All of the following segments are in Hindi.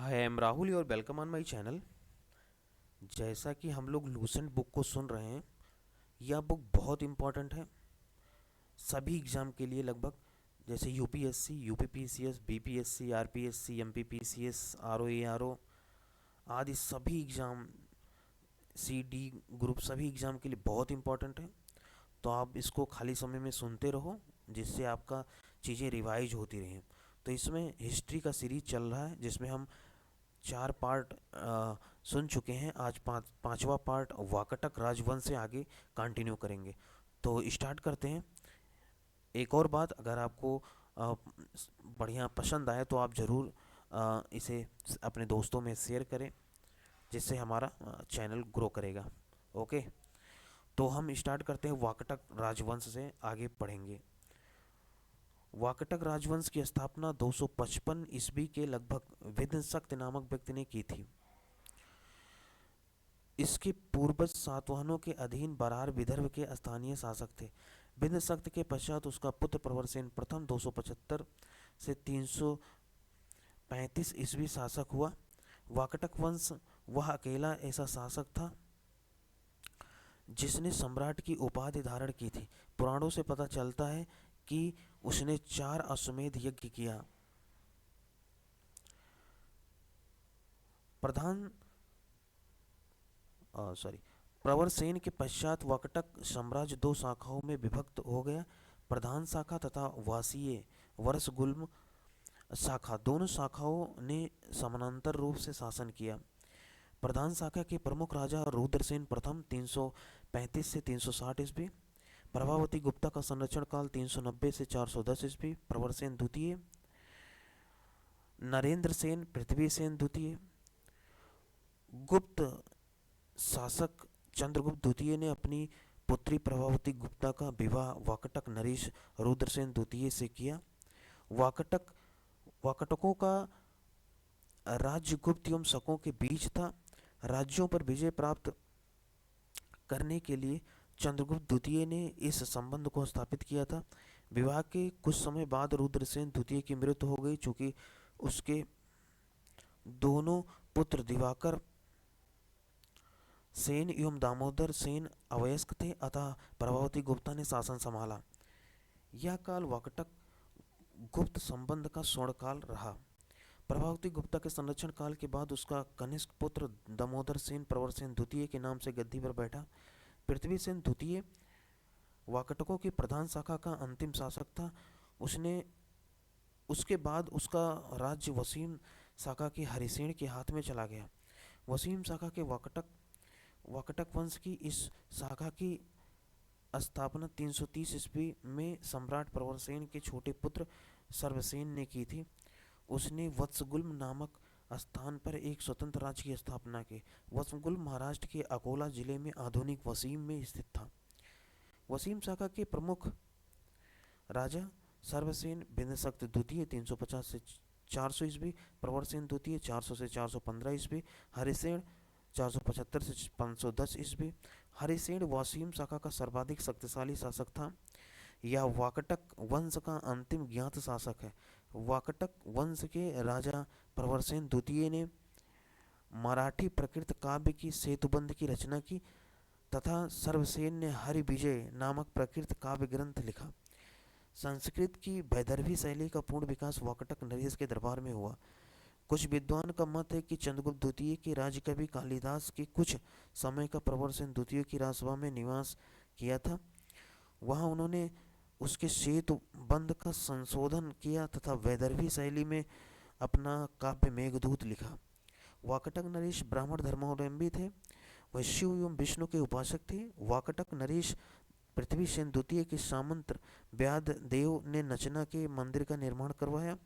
हाय, आई एम राहुल और वेलकम ऑन माय चैनल। जैसा कि हम लोग लूसेंट बुक को सुन रहे हैं, यह बुक बहुत इम्पॉर्टेंट है सभी एग्ज़ाम के लिए लगभग। जैसे UPSC, UPPCS, BPSC, RPSC, MPPCS, RO आदि सभी एग्ज़ाम, सीडी ग्रुप सभी एग्ज़ाम के लिए बहुत इम्पॉर्टेंट है। तो आप इसको खाली समय में सुनते रहो, जिससे आपका चीज़ें रिवाइज होती रहें। तो इसमें हिस्ट्री का सीरीज चल रहा है, जिसमें हम 4 पार्ट सुन चुके हैं। आज पांचवा पार्ट वाकटक राजवंश से आगे कंटिन्यू करेंगे। तो स्टार्ट करते हैं। एक और बात, अगर आपको अ, बढ़िया पसंद आए तो आप ज़रूर इसे अपने दोस्तों में शेयर करें, जिससे हमारा चैनल ग्रो करेगा। ओके, तो हम स्टार्ट करते हैं। वाकटक राजवंश से आगे पढ़ेंगे। वाकटक राजवंश की स्थापना 255 ईस्वी के लगभग विध्वंसक नामक व्यक्ति ने की थी। इसके पूर्वज सातवाहनों के अधीन बरार विदर्भ के स्थानीय शासक थे। विध्वंसक के पश्चात उसका पुत्र प्रवरसेन प्रथम 275 से 335 ईस्वी शासक हुआ। वाकटक वंश वह अकेला ऐसा शासक था जिसने सम्राट की उपाधि धारण की थी। पुराणों से पता चलता है कि उसने 4 अश्वमेध यज्ञ किया। प्रधान सॉरी प्रवरसेन के पश्चात वाकटक साम्राज्य 2 शाखाओं में विभक्त हो गया। प्रधान शाखा तथा वासीय वर्षगुल्म शाखा, दोनों शाखाओं ने समानांतर रूप से शासन किया। प्रधान शाखा के प्रमुख राजा रुद्रसेन प्रथम 335 से 360 ईस्वी, प्रभावती गुप्ता का संरक्षण काल 390 से 410 ईस्वी, प्रवरसेन द्वितीय, नरेंद्र सेन, पृथ्वी सेन द्वितीय। गुप्त शासक चंद्रगुप्त द्वितीय ने अपनी पुत्री प्रभावती गुप्ता का विवाह वाकटक नरेश रुद्रसेन द्वितीय से किया। वाकटक वाकटकों का राज्य गुप्त एवं शकों के बीच था। राज्यों पर विजय प्राप्त करने के लिए चंद्रगुप्त द्वितीय ने इस संबंध को स्थापित किया था। विवाह के कुछ समय बाद रुद्रसेन द्वितीय की मृत्यु हो गई, चूंकि उसके दोनों पुत्र दिवाकर सेन एवं दामोदर सेन अवयस्क थे, अतः प्रभावती गुप्ता ने शासन संभाला। यह काल वाकटक गुप्त संबंध का स्वर्णकाल रहा। प्रभावती गुप्ता के संरक्षण काल के बाद उसका कनिष्ठ पुत्र दामोदर सेन प्रवरसेन द्वितीय के नाम से गद्दी पर बैठा। पृथ्वी सेन द्वितीय वाकटकों की प्रधान शाखा का अंतिम शासक था। उसने उसके बाद उसका राज्य वसीम शाखा के हरिसेन के हाथ में चला गया। वसीम शाखा के वाकटक वंश की इस शाखा की स्थापना 330 ईस्वी में सम्राट प्रवरसेन के छोटे पुत्र सर्वसेन ने की थी। उसने वत्सगुल्म नामक स्थान पर एक स्वतंत्र राज्य की स्थापना की। वत्सगुल्म महाराष्ट्र के अकोला जिले में आधुनिक वसीम में स्थित था। वसीम शाखा के प्रमुख राजा सर्वसेन बिंदुसार द्वितीय 350 से 400 ईस्वी, प्रवरसेन द्वितीय 400 से 415 ईस्वी, हरिसेन 475 से 510 ईस्वी। हरिसेन वसीम शाखा का सर्वाधिक शक्तिशाली शासक था। यह वाकटक वंश का अंतिम ज्ञात शासक है। वाकटक वंश के राजा प्रवरसेन द्वितीय ने मराठी प्रकृत काव्य की सेतुबंध की रचना की तथा सर्वसेन ने हरि विजय नामक प्रकृत काव्य ग्रंथ लिखा। संस्कृत की वैदर्भी शैली का पूर्ण विकास वाकटक नरेश के दरबार में हुआ। कुछ विद्वान का मत है कि चंद्रगुप्त द्वितीय के राज्य कवि कालिदास के कुछ समय का प्रवरसेन द्वितीय की राजसभा में निवास किया था। वहां उन्होंने उसके सेतु बंध का संशोधन किया तथा वैदर्भी शैली में अपना काव्य मेघदूत लिखा। वाकटक नरेश ब्राह्मण धर्मावलंबी थे। वह शिव एवं विष्णु के उपासक थे। वाकटक नरेश पृथ्वी सेन द्वितीय के सामंत व्याध देव ने नचना के मंदिर का निर्माण करवाया।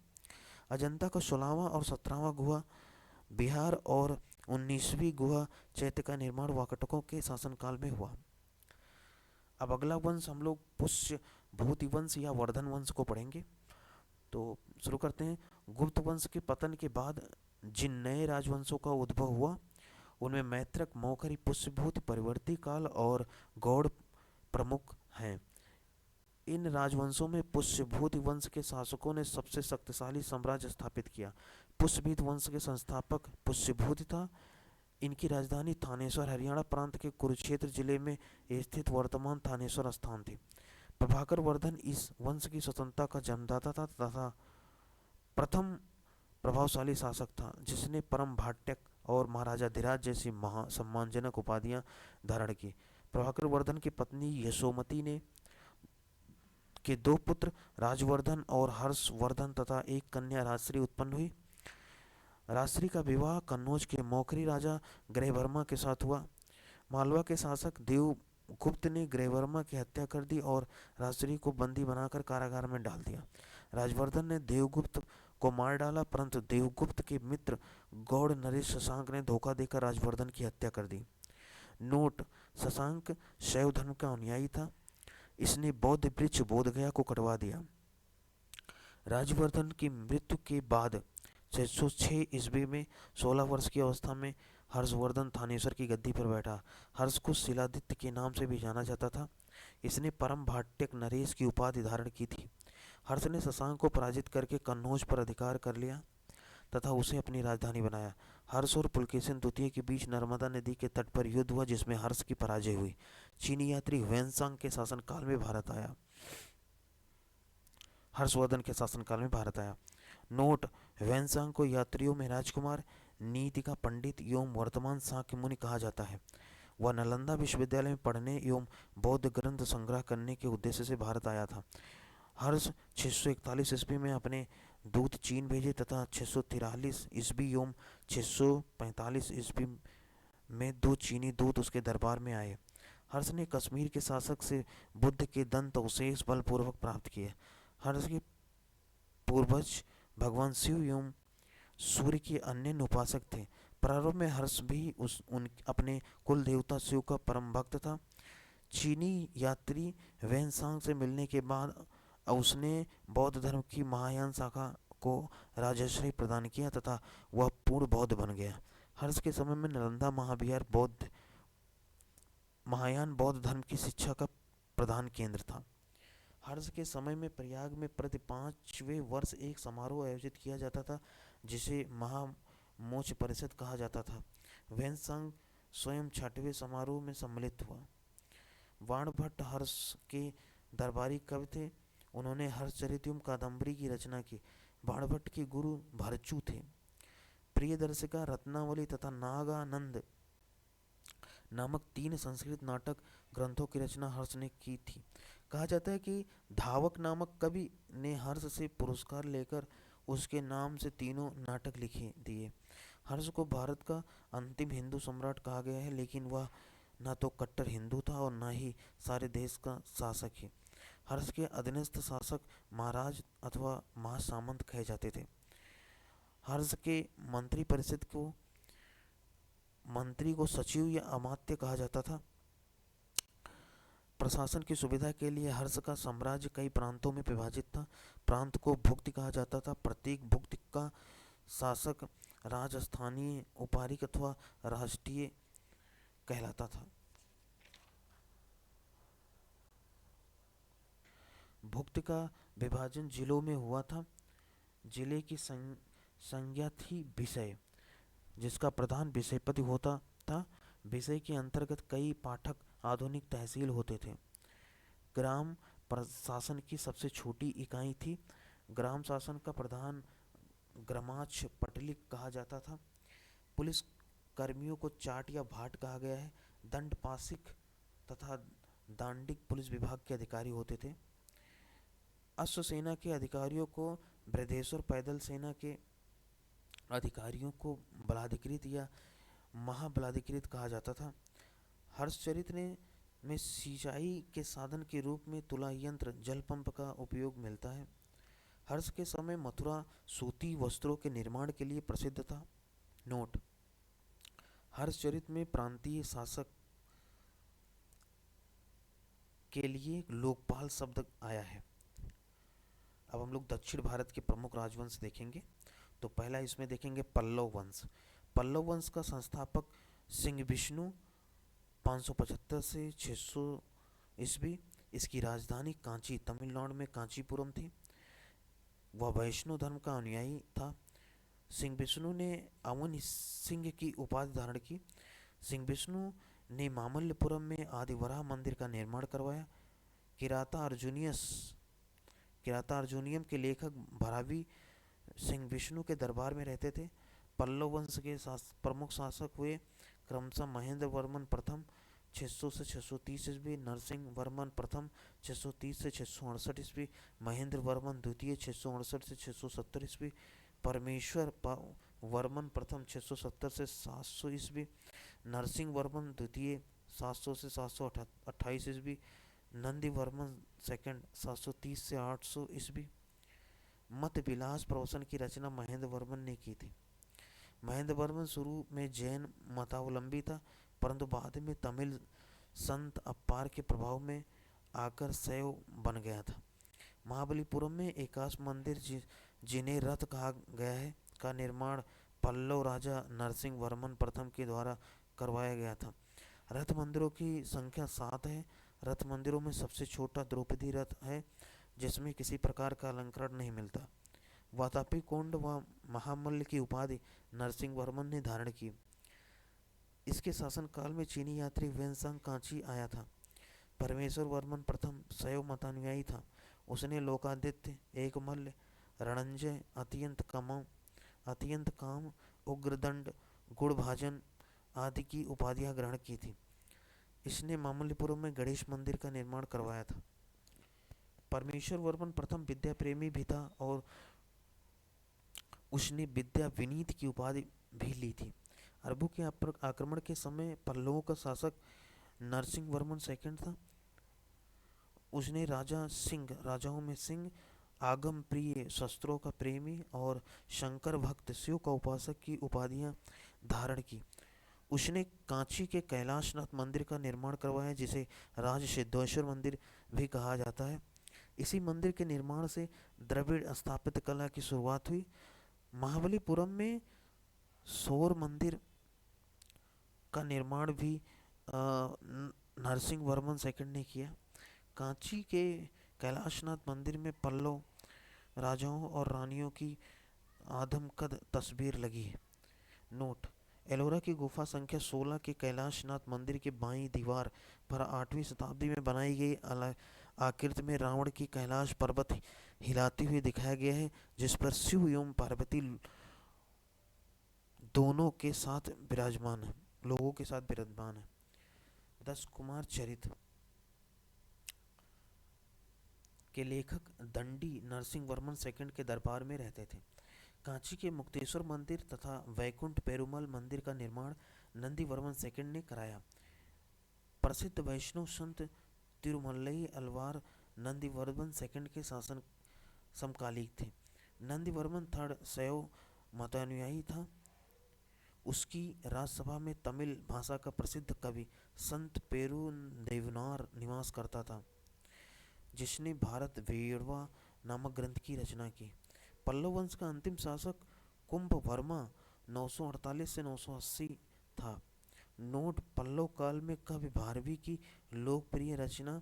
अजंता का 16वां और 17वां गुहा बिहार और 19वीं गुहा चैत्य का निर्माण वाकटकों के शासनकाल में हुआ। अब अगला वंश हम लोग पुष्य भूति वंश या वर्धन वंश को पढ़ेंगे। तो शुरू करते हैं। गुप्त वंश के पतन के बाद जिन नए राजवंशों का उद्भव हुआ, उनमें मैत्रक, मौखरी, पुष्यभूति, परिवर्ती काल और गौड़ प्रमुख हैं। इन राजवंशों में पुष्यभूति वंश के शासकों ने सबसे शक्तिशाली साम्राज्य स्थापित किया। पुष्यभूति वंश के संस्थापक पुष्यभूति था। इनकी राजधानी थानेश्वर हरियाणा प्रांत के कुरुक्षेत्र जिले में स्थित वर्तमान थानेश्वर स्थान थी। प्रभाकर वर्धन इस वंश की स्वतंत्रता का जन्मदाता था तथा प्रथम प्रभावशाली शासक था जिसने परम भाट्यक और महाराजा धीराज जैसी महा सम्मानजनक उपाधियां धारण की। प्रभाकर वर्धन की पत्नी यशोमती ने के दो पुत्र राजवर्धन और हर्षवर्धन तथा एक कन्या राजश्री उत्पन्न हुई। राजश्री का विवाह कन्नौज के मौखरी राजा ग्रहवर्मा के साथ हुआ। मालवा के शासक देवगुप्त ने ग्रहवर्मा की हत्या कर दी और राजश्री को बंदी बनाकर कारागार में डाल दिया। राजवर्धन ने देवगुप्त को मार डाला, परंतु देवगुप्त के मित्र गौड़ नरेश शशांक ने धोखा देकर राजवर्धन की हत्या कर दी। नोट: शशांक शैव धर्म का अनुयायी था। इसने बौद्ध वृक्ष बोधगया को कटवा दिया। राजवर्धन की मृत्यु के बाद 606 ईस्वी में 16 वर्ष की अवस्था में हर्षवर्धन थानेश्वर की गद्दी पर बैठा। हर्ष को शिलादित्य के नाम से भी जाना जाता था। इसने परम भाट्यक नरेश की उपाधि धारण की थी। हर्ष ने शशांक को पराजित करके कन्नौज पर अधिकार कर लिया तथा उसे अपनी राजधानी बनाया। हर्ष और पुलकेशिन द्वितीय के बीच नर्मदा नदी के तट पर युद्ध हुआ जिसमें हर्ष की पराजय हुई। चीनी यात्री ह्वेनसांग के शासनकाल में भारत आया। हर्षवर्धन के शासनकाल में भारत आया। नोट: ह्वेनसांग को यात्रियों में राजकुमार, नीति का पंडित एवं वर्तमान शाक्य मुनि कहा जाता है। वह नालंदा विश्वविद्यालय में पढ़ने एवं बौद्ध ग्रंथ संग्रह करने के उद्देश्य से भारत आया था। हर्ष 641 ईस्वी में अपने दूत चीन भेजे तथा 643 ईस्वी एवं 645 ईस्वी में 2 चीनी दूत उसके दरबार में आए। हर्ष ने कश्मीर के शासक से बुद्ध के दंत अवशेष बलपूर्वक प्राप्त किए। हर्ष के पूर्वज भगवान शिव एवं सूर्य के अन्य उपासक थे। प्रारंभ में हर्ष भी अपने कुल देवता शिव का परम भक्त था। चीनी यात्री ह्वेनसांग से मिलने के बाद उसने बौद्ध धर्म की महायान शाखा को राजश्री प्रदान किया तथा वह पूर्ण बौद्ध बन गया। हर्ष के समय में नालंदा महाविहार महायान बौद्ध धर्म की शिक्षा का प्रधान केंद्र था। हर्ष के समय में प्रयाग में प्रति 5वें वर्ष एक समारोह आयोजित किया जाता था जिसे महामोक्ष परिषद कहा जाता था। ह्वेनसांग स्वयं 6वें समारोह में सम्मिलित हुआ। वाणभट्ट हर्ष के दरबारी कवि थे। उन्होंने हर्षचरित एवं कादम्बरी की रचना की। बाणभट्ट के गुरु भरचू थे। प्रियदर्शिका, रत्नावली तथा नागानंद नामक 3 संस्कृत नाटक ग्रंथों की रचना हर्ष ने की थी। कहा जाता है कि धावक नामक कवि ने हर्ष से पुरस्कार लेकर उसके नाम से तीनों नाटक लिखे दिए। हर्ष को भारत का अंतिम हिंदू सम्राट कहा गया है, लेकिन वह न तो कट्टर हिंदू था और न ही सारे देश का शासक ही। हर्ष के अधीनस्थ शासक महाराज अथवा महासामंत कहे जाते थे। हर्ष के मंत्री को सचिव या अमात्य कहा जाता था। प्रशासन की सुविधा के लिए हर्ष का साम्राज्य कई प्रांतों में विभाजित था। प्रांत को भुक्ति कहा जाता था। प्रत्येक भुक्ति का शासक राजस्थानीय, उपारिक अथवा राष्ट्रीय कहलाता था। भुक्ति का विभाजन जिलों में हुआ था। जिले की संज्ञा थी विषय, जिसका प्रधान विषयपति होता था। विषय के अंतर्गत कई पाठक आधुनिक तहसील होते थे। ग्राम प्रशासन की सबसे छोटी इकाई थी। ग्राम शासन का प्रधान ग्रामाध्यक्ष पटलिक कहा जाता था। पुलिस कर्मियों को चाट या भाट कहा गया है। दंड पाशिक तथा दांडिक पुलिस विभाग के अधिकारी होते थे। अश्व सेना के अधिकारियों को बृहदेश्वर, पैदल सेना के अधिकारियों को बलाधिकृत या महाबलाधिकृत कहा जाता था। हर्षचरित में सिंचाई के साधन के रूप में तुला यंत्र, जल पंप का उपयोग मिलता है। हर्ष के समय मथुरा सूती वस्त्रों के निर्माण के लिए प्रसिद्ध था। नोट: हर्षचरित में प्रांतीय शासक के लिए लोकपाल शब्द आया है। अब हम लोग दक्षिण भारत के प्रमुख राजवंश देखेंगे। तो पहला इसमें देखेंगे पल्लव वंश। पल्लव वंश का संस्थापक सिंह विष्णु 575 से 600 ईस्वी इसकी राजधानी कांची तमिलनाडु में कांचीपुरम थी। वह वैष्णव धर्म का अनुयायी था। सिंह विष्णु ने अवन सिंह की उपाधि धारण की। सिंह विष्णु ने मामल्लपुरम में आदिवराह मंदिर का निर्माण करवाया। किराता अर्जुनियस किराता अर्जुनियम के लेखक भरावी सिंह विष्णु के दरबार में रहते थे। पल्लव वंश के प्रमुख शासक हुए क्रमशः महेंद्र वर्मन प्रथम 600 से 630 ईस्वी, नरसिंह वर्मन प्रथम 630 से 668 ईस्वी, महेंद्र वर्मन द्वितीय 668 से 670 ईस्वी, परमेश्वर वर्मन प्रथम 670 से 700 ईस्वी, नरसिंह वर्मन द्वितीय 700 से 728 ईस्वी, नंदी वर्मन सेकंड 730 से 800 ईस्वी। मत विलास प्रवचन की रचना महेंद्र वर्मन ने की थी। महेंद्र वर्मन शुरू में जैन मतावलंबी था, परंतु बाद में तमिल संत अप्पार के प्रभाव में आकर शैव बन गया था। महाबलीपुरम में एकाश मंदिर जिन्हें रथ कहा गया है का निर्माण पल्लव राजा नरसिंह वर्मन प्रथम के द्वारा करवाया गया था। रथ मंदिरों की संख्या 7 है। रथ मंदिरों में सबसे छोटा द्रौपदी रथ है, जिसमें किसी प्रकार का अलंकरण नहीं मिलता। वातापी कोंड व महामल्ल की उपाधि नरसिंह वर्मन ने धारण की। इसके शासनकाल में चीनी यात्री वेनसांग कांची आया था। परमेश्वर वर्मन प्रथम शैव मतानुयायी था। उसने लोकादित्य, एकमल्ल, रणंजय, अत्यंत काम, उग्रदंड, गुणभाजन आदि की उपाधियां ग्रहण की थी। इसने मामल्लपुरम में गणेश मंदिर का निर्माण करवाया था। परमेश्वर वर्मन प्रथम विद्या प्रेमी भी था और उसने विद्या विनीत की उपाधि भी ली थी। अरबों के आक्रमण के समय पल्लवों का शासक नरसिंह वर्मन सेकंड था। उसने राजाओं में सिंह, आगम प्रिय, शस्त्रों का प्रेमी और शंकर भक्त, शिव का उपासक की उपाधियां धारण की। उसने कांची के कैलाशनाथ मंदिर का निर्माण करवाया, जिसे राज सिद्धेश्वर मंदिर भी कहा जाता है। इसी मंदिर के निर्माण से द्रविड़ स्थापत्य कला की शुरुआत हुई। महाबलीपुरम में सौर मंदिर का निर्माण भी नरसिंह वर्मन सेकंड ने किया। कांची के कैलाशनाथ मंदिर में पल्लव राजाओं और रानियों की आदमकद तस्वीर लगी है। नोट: एलोरा की गुफा संख्या 16 के कैलाशनाथ मंदिर के बाईं दीवार पर 8वीं शताब्दी में बनाई गई आकृति में रावण की कैलाश पर्वत हिलाती हुई दिखाया गया है, जिस पर शिव एवं पार्वती दोनों के साथ विराजमान है लोगों के साथ विराजमान है। 10 कुमार चरित्र के लेखक दंडी नरसिंह वर्मन सेकंड के दरबार में रहते थे। कांची के मुक्तेश्वर मंदिर तथा वैकुंठ पेरुमल मंदिर का निर्माण नंदी वर्मन सेकंड ने कराया। प्रसिद्ध वैष्णव संत तिरुमलई अलवार नंदी वर्मन सेकंड के शासन समकालिक थे। नंदी वर्मन थर्ड शैव मतानुयायी था। उसकी राजसभा में तमिल भाषा का प्रसिद्ध कवि संत पेरुदेवनार निवास करता था, जिसने भारत वेड़वा नामक ग्रंथ की रचना की। पल्लव वंश का अंतिम शासक कुंभवर्मा 948 से 980 था। नोट: पल्लव काल में कवि भारवी की लोकप्रिय रचना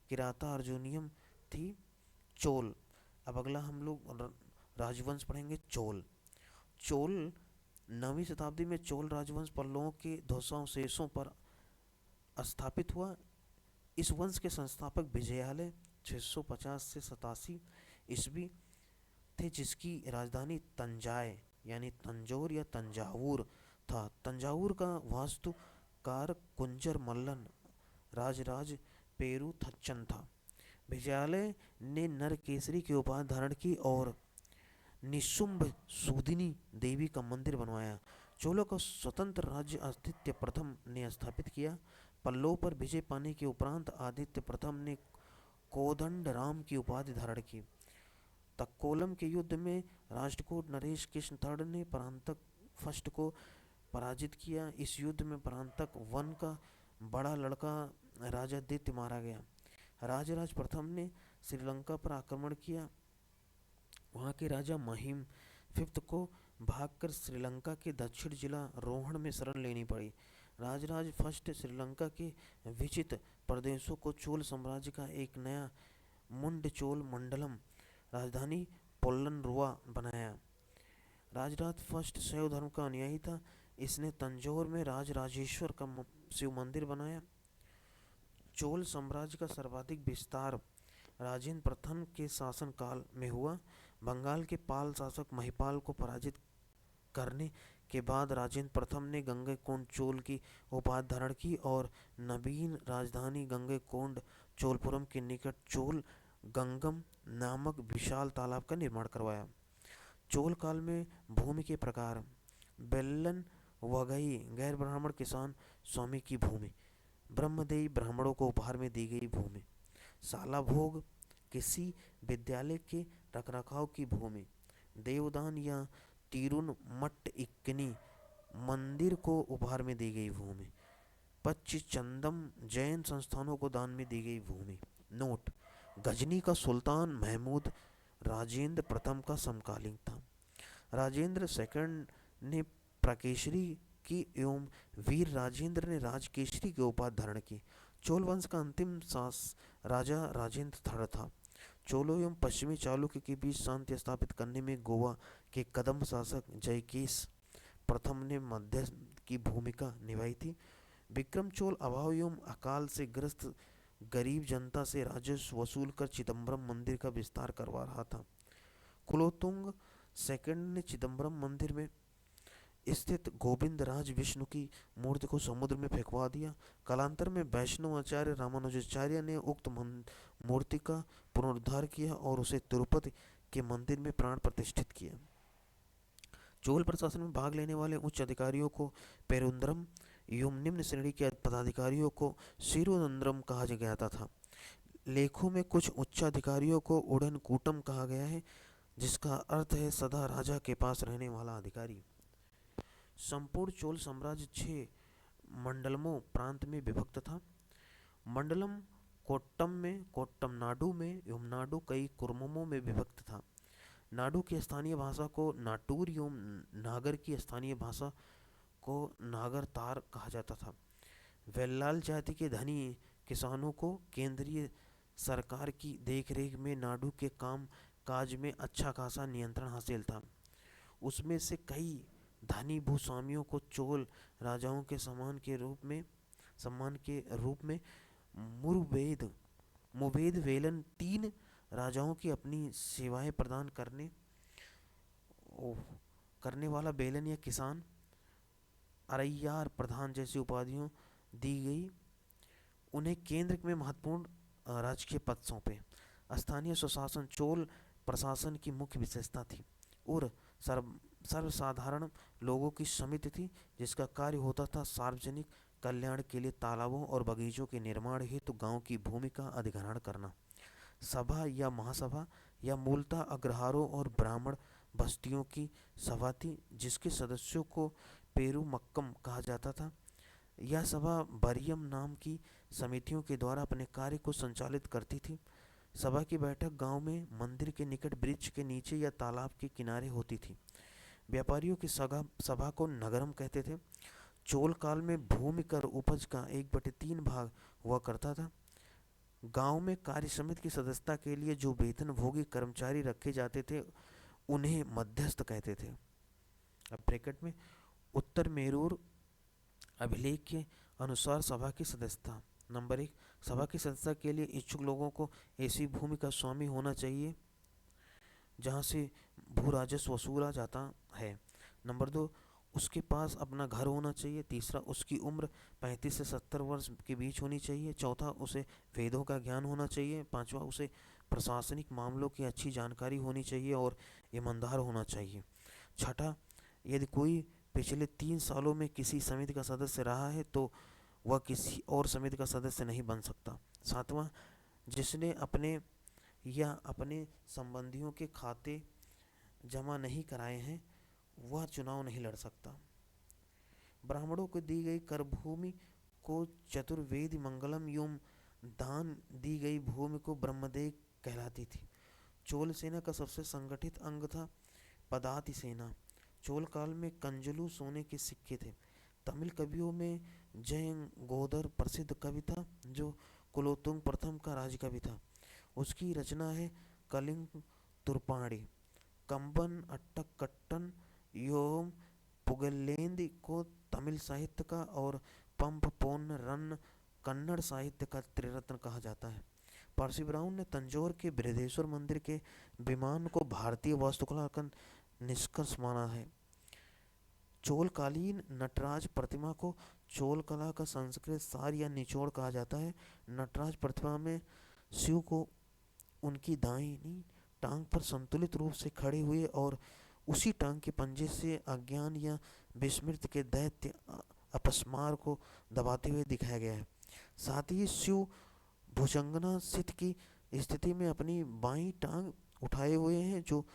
किराता अर्जुनियम थी। चोल। अब अगला हम लोग राजवंश पढ़ेंगे। चोल 9वीं शताब्दी में चोल राजवंश पल्लवों के ध्वंसावशेषों पर स्थापित हुआ। इस वंश के संस्थापक विजयालय 650 से 87 ईस्वी थे, जिसकी राजधानी तंजाय यानी तंजौर या तंजावुर था। तंजावुर का वास्तुकार कुंजर मल्लन राजराज पेरू थच्चन था। विजयालय ने नरकेसरी की उपाधि धारण की और निशुंभ सूदिनी देवी का मंदिर बनवाया। चोलों का स्वतंत्र राज्य आदित्य प्रथम ने स्थापित किया। पल्लव पर विजय पाने के उपरांत आदित्य प्रथम ने कोदंड राम की उपाधि धारण की। तक्कोलम के युद्ध में राष्ट्रकूट नरेश कृष्ण थर्ड ने परांतक फर्स्ट को पराजित किया। इस युद्ध में परांतक वन का बड़ा लड़का राजादित्य मारा गया। राजराज प्रथम ने श्रीलंका पर आक्रमण किया। वहां के राजा महिम फिफ्थ को भागकर श्रीलंका के दक्षिण जिला रोहण में शरण लेनी पड़ी। राजराज फर्स्ट श्रीलंका के विजित प्रदेशों को चोल साम्राज्य का एक नया मुंडचोल मंडलम राजधानी पोल्लनरुवा बनाया। राजराज फर्स्ट शैव धर्म का अनुयायी था। इसने तंजौर में राजराजेश्वर का शिव मंदिर बनाया। चोल साम्राज्य का सर्वाधिक विस्तार राजेंद्र प्रथम के शासनकाल में हुआ। बंगाल के पाल शासक महिपाल को पराजित करने के बाद राजेंद्र प्रथम ने गंगैकोंड चोल की उपाधि धारण की और नवीन राजधानी गंगैकोंड चोलपुरम के निकट चोल गंगम नामक विशाल तालाब का निर्माण करवाया। चोल काल में भूमि के प्रकार: बेल्लन वगई गैर ब्राह्मण किसान स्वामी की भूमि, ब्रह्मदेयी ब्राह्मणों को उपहार में दी गई भूमि, साला भोग किसी विद्यालय के रखरखाव की भूमि, देवदान या तिरुन मट्ट इक्कनी मंदिर को उपहार में दी गई भूमि, पच्चीचंदम जैन संस्थानों को दान में दी गई भूमि। नोट: गजनी का सुल्तान महमूद राजेंद्र प्रथम का समकालीन था। राजेंद्र सेकंड ने प्रकेशरी की एवं वीर राजेंद्र ने राजकेशरी की उपाधि धारण की। चोल वंश का अंतिम राजा राजेंद्र थर्ड था। चोलों एवं पश्चिमी चालुक्य के बीच शांति स्थापित करने में गोवा के कदम शासक जयकेश प्रथम ने मध्यस्थ की भूमिका निभाई थी। विक्रम चोल अभाव एवं अकाल से ग्रस्त गरीब जनता से राजस्व वसूल कर चिदम्बरम मंदिर का विस्तार करवा रहा था। कुलोत्तुंग सेकंड ने चिदम्बरम मंदिर में स्थित गोविंद राज विष्णु की मूर्ति को समुद्र में फेंकवा दिया। कालांतर में वैष्णव आचार्य रामानुजाचार्य ने उक्त मूर्ति का पुनरुद्धार किया और उसे तिरुपति के मंदिर में प्राण प्रतिष्ठित किया। चोल प्रशासन में भाग लेने वाले उच्च अधिकारियों को पेरुंद्रम एवं निम्न श्रेणी के पदाधिकारियों को सिरुनंद्रम कहा जाता था। लेखों में कुछ उच्च अधिकारियों को उड़न कूटम कहा गया है, जिसका अर्थ है सदा राजा के पास रहने वाला अधिकारी। संपूर्ण चोल साम्राज्य 6 मंडलमों प्रांत में विभक्त था। मंडलम कोट्टम में, कोट्टम नाडु में एवं नाडु कई कुर्मों में विभक्त था। नाडु की स्थानीय भाषा को नाटूर एवं नागर की स्थानीय भाषा को नागरतार कहा जाता था। वेल्लाल जाति के धनी किसानों को केंद्रीय सरकार की देखरेख में नाडु के काम काज में अच्छा खासा नियंत्रण हासिल था। उसमें से कई धनी भूस्वामियों को चोल राजाओं के सम्मान के रूप में मुवेद वेलन 3 राजाओं की अपनी सेवाएं प्रदान करने वाला बेलन या किसान, अरैयार प्रधान जैसी उपाधियों दी गई। उन्हें केंद्र में महत्वपूर्ण राजकीय पद सौंपे। स्थानीय स्वशासन चोल प्रशासन की मुख्य विशेषता थी और सर्वसाधारण लोगों की समिति थी, जिसका कार्य होता था सार्वजनिक कल्याण के लिए तालाबों और बगीचों के निर्माण हेतु गांव की भूमि का अधिग्रहण करना। सभा या महासभा या मूलतः अग्रहारों और ब्राह्मण बस्तियों की सभा थी, जिसके सदस्यों को पेरुमक्कम कहा जाता था। यह सभा बरियम नाम की समितियों के द्वारा अपने कार्य को संचालित करती थी। सभा की बैठक गांव में मंदिर के निकट वृक्ष के नीचे या तालाब के किनारे होती थी। व्यापारियों की सभा को नगरम कहते थे। चोल काल में भूमि कर उपज का 1/3 भाग हुआ करता था। गांव में कार्य समिति की सदस्यता के लिए जो वेतन भोगी कर्मचारी रखे जाते थे उन्हें मध्यस्थ कहते थे। अब ब्रैकेट में उत्तर मेरूर अभिलेख के अनुसार सभा की सदस्यता। नंबर 1, सभा की सदस्यता के लिए इच्छुक लोगों को ऐसी भूमि का स्वामी होना चाहिए जहां से भू राजस्व वसूला जाता है। नंबर 2, उसके पास अपना घर होना चाहिए। तीसरा, उसकी उम्र 35 से 70 वर्ष के बीच होनी चाहिए। चौथा, उसे वेदों का ज्ञान होना चाहिए। पांचवा, उसे प्रशासनिक मामलों की अच्छी जानकारी होनी चाहिए और ईमानदार होना चाहिए। छठा, यदि कोई पिछले 3 सालों में किसी समिति का सदस्य रहा है तो वह किसी और समिति का सदस्य नहीं बन सकता। सातवां, जिसने अपने संबंधियों के खाते जमा नहीं कराए हैं वह चुनाव नहीं लड़ सकता। ब्राह्मणों को दी गई कर भूमि को चतुर्वेदी मंगलम एवं दान दी गई भूमि को ब्रह्मदेव कहलाती थी। चोल सेना का सबसे संगठित अंग था पदाति सेना। चोल काल में कंजलू सोने के सिक्के थे। तमिल कवियों में जयंगोदर प्रसिद्ध कवि था जो कुलोत्तुंग प्रथम का राज्यकवि था। उसकी रचना है कलिंग तुर्पाणी, कंबन अट्टक्कट्टन एवं पुगलेंदी को तमिल साहित्य का और पंप पोन रन कन्नड़ साहित्य का त्रिरत्न कहा जाता है। पारसी ब्राउन ने तंजौर के बृहदेश्वर मंदिर के विमान को भारतीय वास्तुकला का निष्कर्ष माना है। चोलकालीन नटराज प्रतिमा को चोल कला का संस्कृत सार या निचोड़ कहा जाता है। नटराज प्रतिमा में शिव को उनकी दाहिनी टांग पर संतुलित रूप से खड़े हुए और उसी टांग के पंजे से अज्ञान या विस्मृति के दैत्य अपस्मार को दबाते हुए दिखाया गया है। साथ ही शिव भुजंगनासित की स्थिति में अपनी बाईं टांग उठाए हुए हैं, जो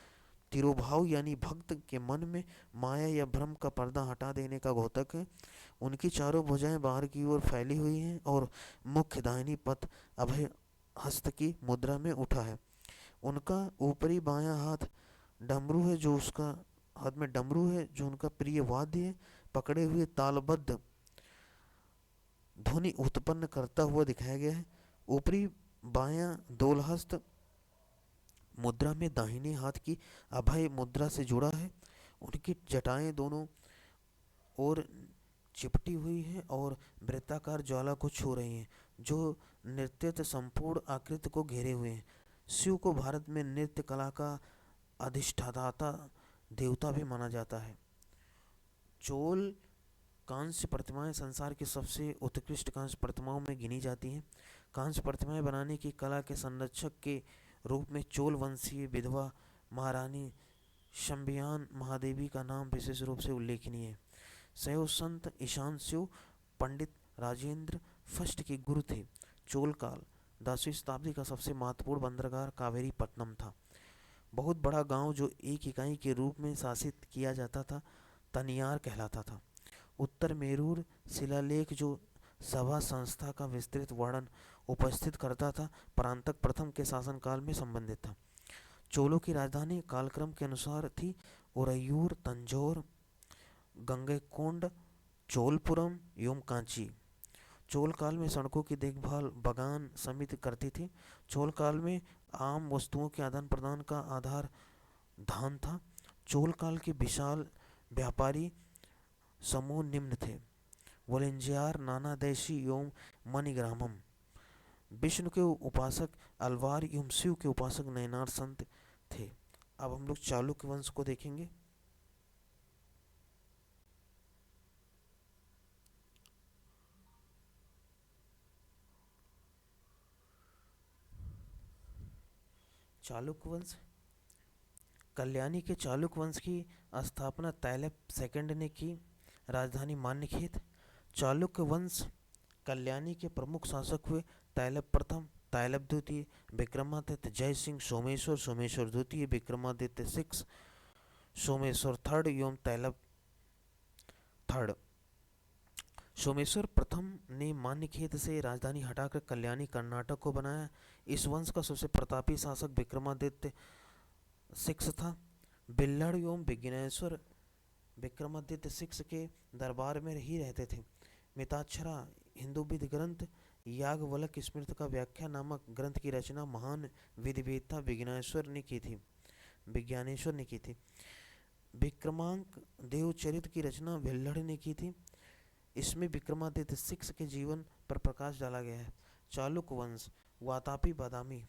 तिरोभाव यानी भक्त के मन में माया या भ्रम का पर्दा हटा देने का द्योतक है। उनकी चारों भुजाएं बाहर की ओर फैली हुई हैं और मुख्य दाहिनी पद अभय हस्त की मुद्रा में उठा है। उनका ऊपरी बायां हाथ डमरू है, जो उसका हाथ में डमरू है जो उनका प्रिय वाद्य है, पकड़े हुए तालबद्ध ध्वनि उत्पन्न करता हुआ दिखाया गया है। ऊपरी बायां दोलहस्त मुद्रा में दाहिने हाथ की अभय मुद्रा से जुड़ा है। उनकी जटाएं दोनों ओर चिपटी हुई हैं और वृत्ताकार ज्वाला को छू रही हैं, जो नृत्य संपूर्ण आकृति को घेरे हुए हैं। शिव को भारत में नृत्य कला का अधिष्ठाता देवता भी माना जाता है। चोल कांस्य प्रतिमाएं संसार की सबसे उत्कृष्ट कांस्य प्रतिमाओं में गिनी जाती हैं। कांस्य प्रतिमाएं बनाने की कला के संरक्षक के रूप में चोल वंशीय विधवा महारानी शंबियान महादेवी का नाम विशेष रूप से उल्लेखनीय है। शैव संत ईशान शिव पंडित राजेंद्र फर्स्ट के गुरु थे। चोल काल 10वीं शताब्दी का सबसे महत्वपूर्ण बंदरगाह कावेरी पट्टनम था। बहुत बड़ा गांव जो एक इकाई के रूप में शासित किया जाता था तनियार कहलाता था। उत्तर मेरूर शिलालेख जो सभा संस्था का विस्तृत वर्णन उपस्थित करता था, परांतक प्रथम के शासनकाल में संबंधित था। चोलों की राजधानी कालक्रम के अनुसार थी उरैयूर, तंजौर, गंगैकोंड, चोलपुरम एवं कांची। चोल काल में सड़कों की देखभाल बगान समिति करती थी। चोल काल में आम वस्तुओं के आदान प्रदान का आधार धान था। चोल काल के विशाल व्यापारी समूह निम्न थे: वोलेंजियार, नानादेशी एवं मणिग्रामम। विष्णु के उपासक अलवार एवं शिव के उपासक नयनार संत थे। अब हम लोग चालुक्य वंश को देखेंगे। चालुक्य वंश कल्याणी के चालुक्य वंश की स्थापना तैलप सेकंड ने की। राजधानी मान्यखेत। चालुक्य वंश कल्याणी के प्रमुख शासक हुए तैलप प्रथम, तैलप द्वितीय, विक्रमादित्य जय सिंह, सोमेश्वर, सोमेश्वर द्वितीय, विक्रमादित्य सिक्स, सोमेश्वर थर्ड एवं तैलप थर्ड। सोमेश्वर प्रथम ने मान्यखेत से राजधानी हटाकर कल्याणी कर्नाटक को बनाया। इस वंश का सबसे प्रतापी शासक विक्रमादित्य सिक्स था। बिल्लड़ एवं विघ्नेश्वर विक्रमादित्य सिक्स के दरबार में ही रहते थे। मिताक्षरा हिंदू विधि ग्रंथ याज्ञवल्क्य स्मृति का व्याख्या नामक ग्रंथ की रचना महान विधिवेत्ता विज्ञानेश्वर ने की थी। विक्रमांक देवचरित की रचना बिल्लड़ ने की थी। इसमें विक्रमादित्य सिक्स के जीवन पर प्रकाश डाला गया है। चालुक्य वंश वातापी बादामी।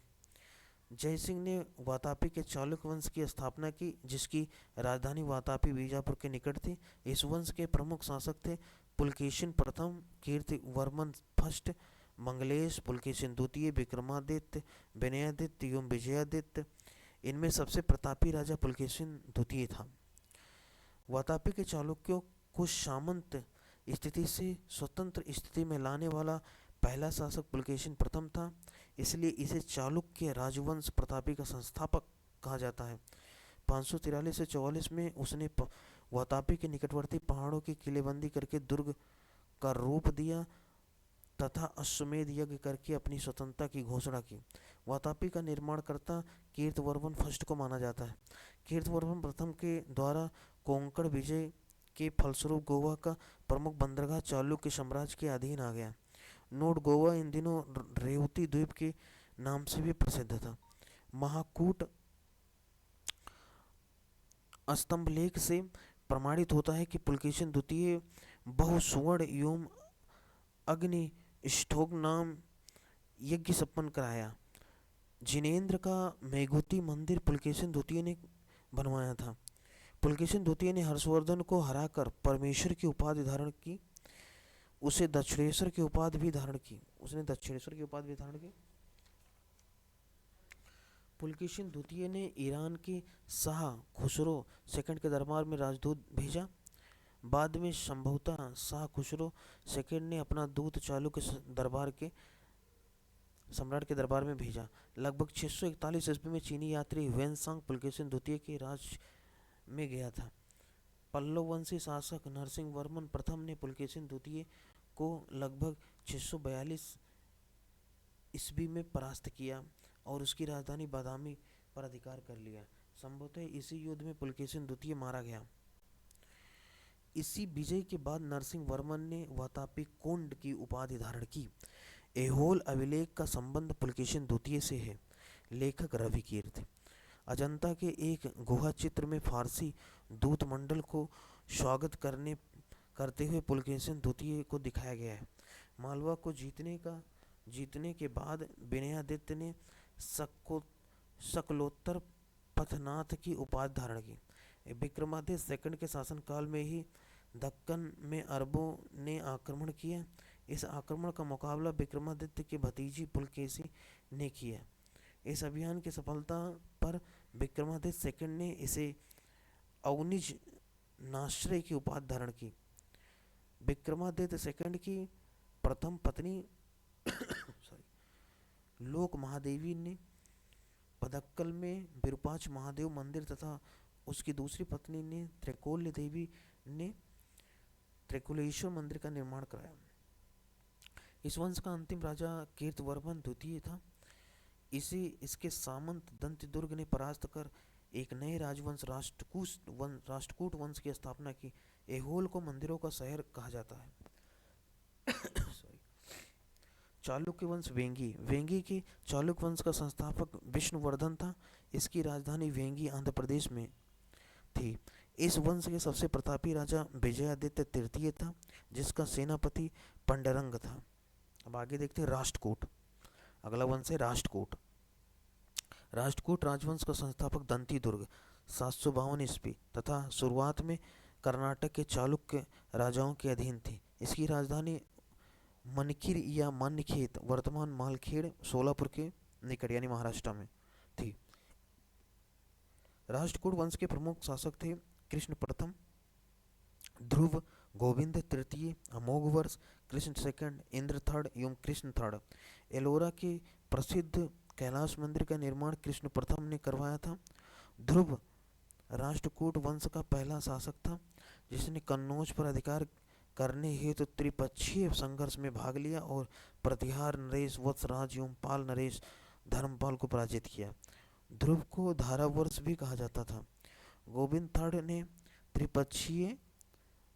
जय सिंह ने वातापी के चालुक्य वंश की स्थापना की, जिसकी राजधानी वातापी बीजापुर के निकट थी। इस वंश के प्रमुख शासक थे पुलकेशिन प्रथम, कीर्तिवर्मन फर्स्ट, मंगलेश, पुलकेशिन द्वितीय, विक्रमादित्य, विनयादित्य एवं विजयादित्य। इनमें सबसे प्रतापी राजा पुलकेशिन द्वितीय था। वातापी के चालुक्यों को सामंत स्थिति से स्वतंत्र स्थिति में लाने वाला पहला शासक पुलकेशिन प्रथम था, इसलिए इसे चालुक्य राजवंश प्रतापी का संस्थापक कहा जाता है। 543 से 44 में उसने वातापी के निकटवर्ती पहाड़ों की किलेबंदी करके दुर्ग का रूप दिया तथा अश्वमेध यज्ञ करके अपनी स्वतंत्रता की घोषणा की। वातापी का निर्माणकर्ता कीर्तिवर्मन फर्स्ट को माना जाता है। कीर्तिवर्मन प्रथम के द्वारा कोंकण विजय के फलस्वरूप गोवा का प्रमुख बंदरगाह चालुक्य साम्राज्य के अधीन आ गया। नोट गोवा इन दिनों रेवती द्वीप के नाम से भी प्रसिद्ध था। महाकूट स्तंभ लेख से प्रमाणित होता है कि पुलकेशिन द्वितीय बहुसुवर्ण एवं अग्नि स्टोक नाम यज्ञ संपन्न कराया। जिनेन्द्र का मेघुती मंदिर पुलकेशिन द्वितीय ने बनवाया था। पुलकेशिन द्वितीय ने हर्षवर्धन को हराकर परमेश्वर की उपाधि धारण की। उसे दक्षिणेश्वर की उपाधि भी धारण की उसने दक्षिणेश्वर की उपाधि भी धारण की। पुलकेशिन द्वितीय ने ईरान के शाह खुसरो सेकंड के दरबार में राजदूत भेजा। बाद में संभवतः शाह खुसरो सेकंड ने अपना दूत चालुक्य दरबार के सम्राट के दरबार में भेजा। लगभग 641 ईस्वी में चीनी यात्री वेनसांग पुलकेशिन द्वितीय के राज में गया था। पल्लव वंशी शासक नरसिंह वर्मन प्रथम ने पुलकेशिन द्वितीय को लगभग 642 ईस्वी में परास्त किया और उसकी राजधानी बादामी पर अधिकार कर लिया। संभवतः इसी युद्ध में पुलकेशिन द्वितीय मारा गया। इसी विजय के बाद नरसिंह वर्मन ने वातापी कोंड की उपाधि धारण की। ऐहोल अभिलेख का संबंध पुलकेशिन द्वितीय से है। लेखक रवि कीर्ति। अजंता के एक गुहा चित्र में फारसी दूत मंडल को स्वागत करते हुए पुलकेशिन द्वितीय को दिखाया गया है। मालवा को जीतने के बाद विनयादित्य ने शकलोत्तर पथनाथ की उपाधि धारण की। विक्रमादित्य सेकंड के शासनकाल में ही दक्कन में अरबों ने आक्रमण किया। इस आक्रमण का मुकाबला विक्रमादित्य के भतीजी पुलकेशी ने किया। इस अभियान की सफलता पर विक्रमादित्य सेकंड ने इसे अवनिज नाश्रय की उपाधि धारण की। विक्रमादित्य सेकंड की प्रथम पत्नी लोक महादेवी ने पदक्कल में विरूपाक्ष महादेव मंदिर तथा उसकी दूसरी पत्नी ने त्रिकोल्य देवी ने त्रिकुलेश्वर मंदिर का निर्माण कराया। इस वंश का अंतिम राजा कीर्तिवर्मन द्वितीय था। इसके सामंत दंतिदुर्ग ने परास्त कर एक नए राजवंश राष्ट्रकूट वंश की स्थापना की। ऐहोल को मंदिरों का शहर कहा जाता है। चालुक्य वंश वेंगी के चालुक्य वंश का संस्थापक विष्णुवर्धन था। इसकी राजधानी वेंगी आंध्र प्रदेश में थी। इस वंश के सबसे प्रतापी राजा विजयादित्य तृतीय था, जिसका सेनापति पंडरंग था। अब आगे देखते हैं राष्ट्रकूट। अगला वंश है राष्ट्रकूट। राष्ट्रकूट राजवंश का संस्थापक दंती दुर्ग 752 ईस्वी तथा शुरुआत में कर्नाटक के चालुक्य राजाओं के अधीन थी। इसकी राजधानी मनकिर या मान्यखेत वर्तमान मालखेड़ सोलापुर के निकट यानी महाराष्ट्र में थी। राष्ट्रकूट वंश के प्रमुख शासक थे कृष्ण प्रथम, ध्रुव, गोविंद तृतीय, अमोघवर्ष, कृष्ण सेकंड, इंद्र थर्ड एवं कृष्ण थर्ड। एलोरा के प्रसिद्ध कैलाश मंदिर का निर्माण कृष्ण प्रथम ने करवाया था। ध्रुव राष्ट्रकूट वंश का पहला शासक था, जिसने कन्नौज पर अधिकार करने हेतु त्रिपक्षीय संघर्ष में भाग लिया और प्रतिहार नरेश वत्सराज एवं पाल नरेश धर्मपाल को पराजित किया। ध्रुव को धारावर्ष भी कहा जाता था। गोविंद थर्ड ने त्रिपक्षीय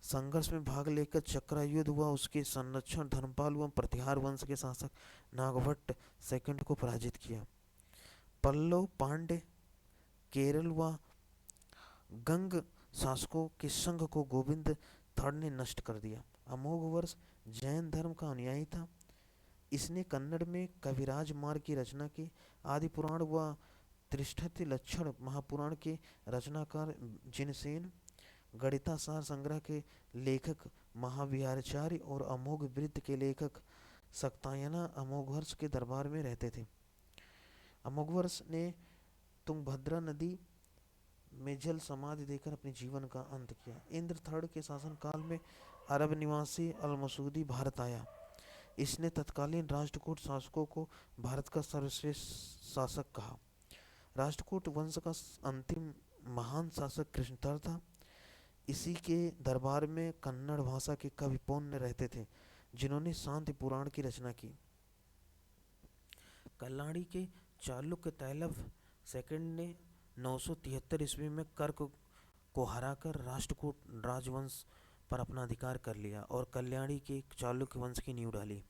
संघर्ष में भाग लेकर चक्रायुद्ध हुआ उसके संरक्षण धर्मपाल एवं प्रतिहार वंश के शासक नागभट्ट सेकंड को पराजित किया। पल्लव, पांड्य, केरल व गंग शासकों के संघ को गोविंद थर्ड ने नष्ट कर दिया। अमोघवर्ष जैन धर्म का अनुयायी था। इसने कन्नड़ में कविराज मार्ग की रचना की। आदि पुराण व त्रिष्ठति लक्षण महापुराण के रचनाकार जिनसेन, गणितासार संग्रह के लेखक महाविहाराचार्य और अमोघ वृत्त के लेखक सक्तायना अमोघवर्ष के दरबार में रहते थे। अमोघवर्ष ने तुंगभद्रा नदी में जल समाधि देकर अपने जीवन का अंत किया। इंद्र थर्ड के शासनकाल में अरब निवासी अल-मसूदी भारत आया। इसने तत्कालीन राष्ट्रकूट शासकों को भारत का सर्वश्रेष्ठ शासक कहा। राष्ट्रकूट वंश का अंतिम महान शासक कृष्णधर था। इसी के दरबार में कन्नड़ भाषा के कवि पौन्य रहते थे, जिन्होंने शांति पुराण की रचना की। कल्याणी के चालुक्य तैलव सेकंड ने 973 ईस्वी में कर्क को हराकर राष्ट्रकूट राजवंश पर अपना अधिकार कर लिया और कल्याणी के चालुक्य वंश की नींव डाली।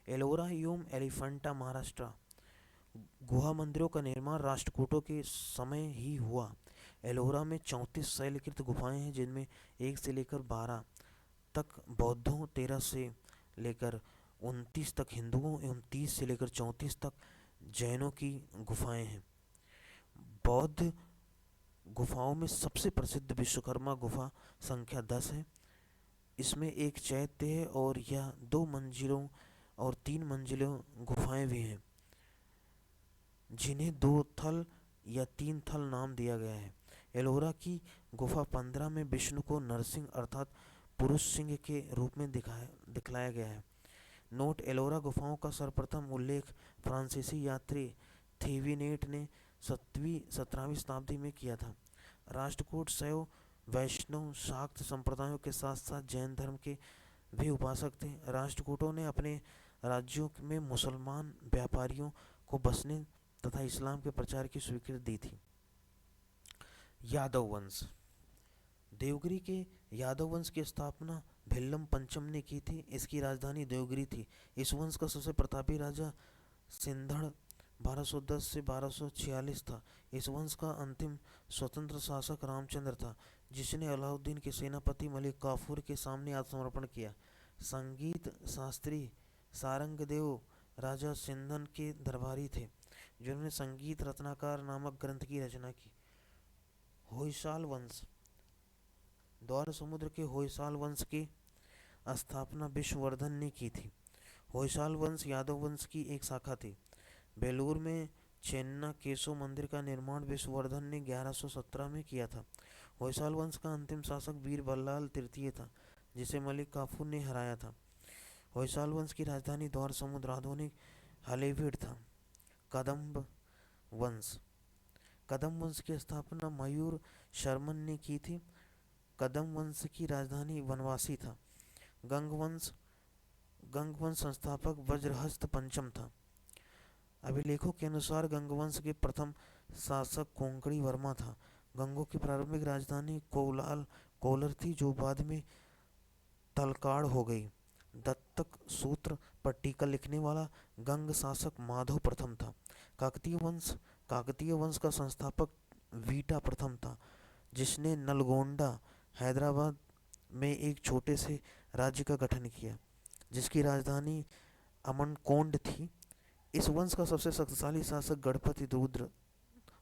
एलोरा एवं एलिफेंटा महाराष्ट्र। गुहा मंदिरों का निर्माण राष्ट्रकूटों के समय ही हुआ। एलोरा में 34 शैलकृत गुफाएं हैं, जिनमें 1 से लेकर 12 तक बौद्धों, 13 से लेकर 29 तक हिंदुओं एवं 30 से लेकर 34 तक जैनों की गुफाएं हैं। बौद्ध गुफाओं में सबसे प्रसिद्ध विश्वकर्मा गुफा संख्या 10 है। इसमें एक चैत्य है और यह 2 मंजिलों और 3 मंजिलों गुफाएं भी हैं, जिन्हें 2 थल या 3 थल नाम दिया गया है। एलोरा की गुफा 15 में विष्णु को नरसिंह अर्थात पुरुष सिंह के रूप में दिखलाया गया है। नोट: एलोरा गुफाओं का सर्वप्रथम उल्लेख फ्रांसीसी यात्री थेविनेट ने 17वीं शताब्दी में किया था। राष्ट्रकूट शैव, वैष्णव, शाक्त संप्रदायों के साथ साथ जैन धर्म के भी उपासक थे। राष्ट्रकूटों ने अपने राज्यों में मुसलमान व्यापारियों को बसने तथा इस्लाम के प्रचार की स्वीकृति दी थी। यादव वंश। देवगिरी के यादव वंश की स्थापना भिल्लम पंचम ने की थी। इसकी राजधानी देवगिरी थी। इस वंश का सबसे प्रतापी राजा सिंधड़ 1210 से 1246 था। इस वंश का अंतिम स्वतंत्र शासक रामचंद्र था, जिसने अलाउद्दीन के सेनापति मलिक काफूर के सामने आत्मसमर्पण किया। संगीत शास्त्री सारंगदेव राजा सिंधन के दरबारी थे, जिन्होंने संगीत रत्नाकर नामक ग्रंथ की रचना की। होयसाल वंश। द्वार समुद्र के होयसाल वंश की स्थापना विष्णुवर्धन ने की थी। होयसाल वंश यादव वंश की एक शाखा थी। बेलूर में चेन्ना केशव मंदिर का निर्माण विष्णुवर्धन ने 1117 में किया था। होयसाल वंश का अंतिम शासक वीर बल्लाल तृतीय था, जिसे मलिक काफूर ने हराया था। होयसाल वंश की राजधानी द्वार समुद्र आधुनिक हलेबीड था। कदम्ब वंश। कदम्ब वंश की स्थापना मयूर शर्मन ने की थी। कदम्ब वंश की राजधानी वनवासी था। गंग वंश संस्थापक वज्रहस्त पंचम था। अभिलेखों के अनुसार गंगवंश के प्रथम शासक कोंकणी वर्मा था। गंगों की प्रारंभिक राजधानी कोलार थी, जो बाद में तलकाड़ हो गई। दत्तक सूत्र पर टीका लिखने वाला गंग शासक माधव प्रथम था। काकतीय वंश का संस्थापक वीटा प्रथम था, जिसने नलगोंडा हैदराबाद में एक छोटे से राज्य का गठन किया, जिसकी राजधानी अमनकोंड थी। इस वंश का सबसे शक्तिशाली शासक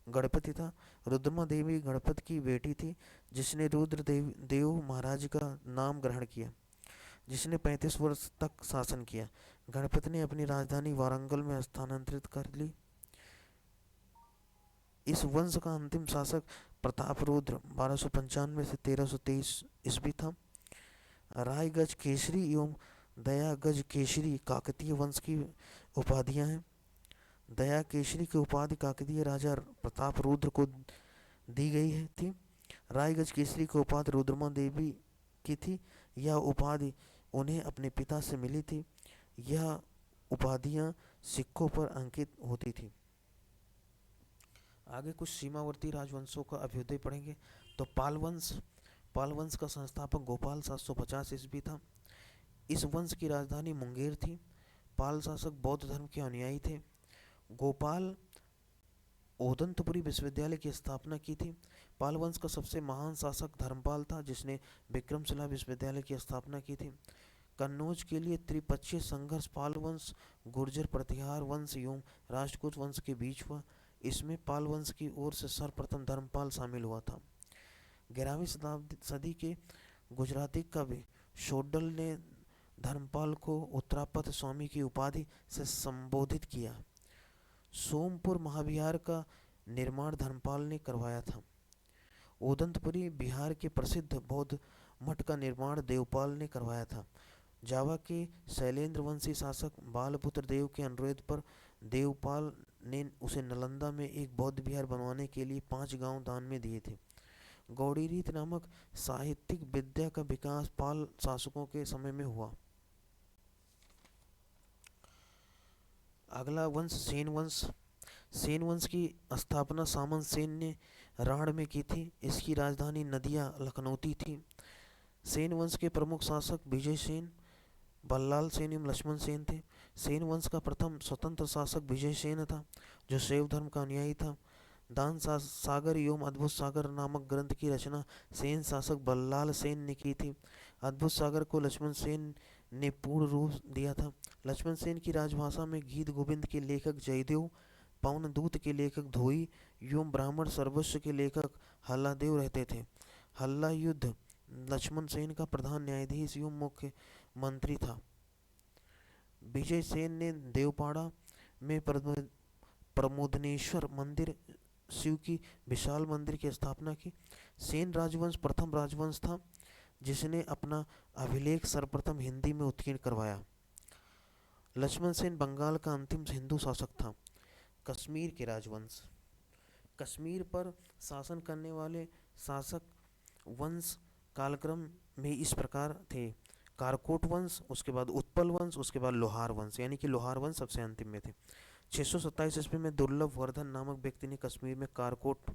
गणपति था। रुद्रमा देवी गणपति की बेटी थी, जिसने रुद्र देव महाराज का नाम ग्रहण किया, जिसने 35 वर्ष तक शासन किया। गणपति ने अपनी राजधानी वारंगल में स्थानांतरित कर ली। इस वंश का अंतिम शासक प्रतापरुद्र 1295 से 1323 ईस्वी था। रायगज केसरी एवं दया गज केसरी काकतीय वंश की उपाधियां हैं। दया केसरी की उपाधि काकतीय राजा प्रतापरुद्र को दी गई थी। रायगज केसरी की उपाधि रुद्रमा देवी की थी। यह उपाधि उन्हें अपने पिता से मिली थी। यह उपाधियां सिक्कों पर अंकित होती थी। आगे कुछ सीमावर्ती राजवंशों का अभ्युदय पढ़ेंगे। तो पाल वंश का संस्थापक गोपाल 750 ईस्वी था। इस वंश की राजधानी मुंगेर थी। पाल शासक बौद्ध धर्म के अनुयायी थे। गोपाल ओदंतपुरी विश्वविद्यालय की स्थापना की थी। पाल वंश का सबसे महान शासक धर्मपाल था, जिसने विक्रमशिला विश्वविद्यालय की स्थापना की थी। कन्नौज के लिए त्रिपक्षीय संघर्ष पाल वंश, गुर्जर प्रतिहार वंश एवं राष्ट्रकूट वंश के बीच हुआ। इसमें पाल वंश की ओर से सर्वप्रथम धर्मपाल शामिल हुआ था। 11वीं सदी के गुजराती कवि शोडल ने धर्मपाल को उत्तरापथ स्वामी की उपाधि से संबोधित किया। सोमपुर महाविहार का निर्माण धर्मपाल ने करवाया था। ओदंतपुरी बिहार के प्रसिद्ध बौद्ध मठ का निर्माण देवपाल ने करवाया था। जावा के शैलेंद्र वंशी शासक बालपुत्र देव के अनुरोध पर देवपाल ने उसे नालंदा में एक बौद्ध विहार बनवाने के लिए 5 गांव दान में दिए थे। गौड़ी रीत नामक साहित्यिक विद्या का विकास पाल शासकों के समय में हुआ। अगला वंश सेन वंश। सेन वंश की स्थापना सामंत सेन ने राढ़ में की थी। इसकी राजधानी नदिया लखनौती थी। सेन वंश के प्रमुख शासक विजय सेन, बल्लाल सेन एवं लक्ष्मण सेन थे। सेन वंश का प्रथम स्वतंत्र शासक विजय सेन था, जो शैव धर्म का अनुयायी था। दान सागर एवं अद्भुत सागर नामक ग्रंथ की रचना सेन शासक बल्लाल सेन ने की थी। अद्भुत सागर को लक्ष्मण सेन ने पूर्ण रूप दिया था। लक्ष्मण सेन की राजभाषा में गीत गोविंद के लेखक जयदेव, पवन दूत के लेखक धोई एवं ब्राह्मण सर्वस्व के लेखक हल्लादेव रहते थे। हल्ला युद्ध लक्ष्मण सेन का प्रधान न्यायाधीश एवं मुख्य मंत्री था। विजय सेन ने देवपाड़ा में प्रमोदनेश्वर मंदिर, शिव की विशाल मंदिर की स्थापना की। सेन राजवंश प्रथम राजवंश था जिसने अपना अभिलेख सर्वप्रथम हिंदी में उत्कीर्ण करवाया। लक्ष्मण सेन बंगाल का अंतिम हिंदू शासक था। कश्मीर के राजवंश। कश्मीर पर शासन करने वाले शासक वंश कालक्रम में इस प्रकार थे: कारकोट वंश, उसके बाद उत्पल वंश, उसके बाद लोहार वंश, यानी कि लोहार वंश सबसे अंतिम में थे। 627 ईस्वी में दुर्लभ वर्धन नामक व्यक्ति ने कश्मीर में कारकोट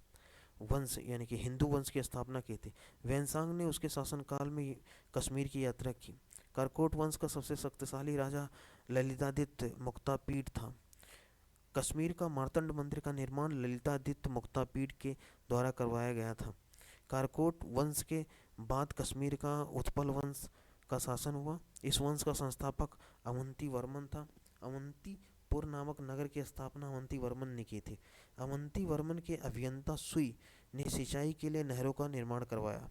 वंश यानी कि हिंदू वंश की स्थापना की थी। वैनसांग ने उसके शासनकाल में कश्मीर की यात्रा की। कारकोट वंश का सबसे शक्तिशाली राजा ललितादित्य मुक्तापीड था। कश्मीर का मार्तंड मंदिर का निर्माण ललितादित्य मुक्तापीड के द्वारा करवाया गया था। कारकोट वंश के बाद कश्मीर का उत्पल वंश का शासन हुआ। इस वंश का संस्थापक अवंती वर्मन था। अवंतीपुर नामक नगर की स्थापना अवंती वर्मन ने की थी। अवंती वर्मन के अभियंता सुई ने सिंचाई के लिए नहरों का निर्माण करवाया।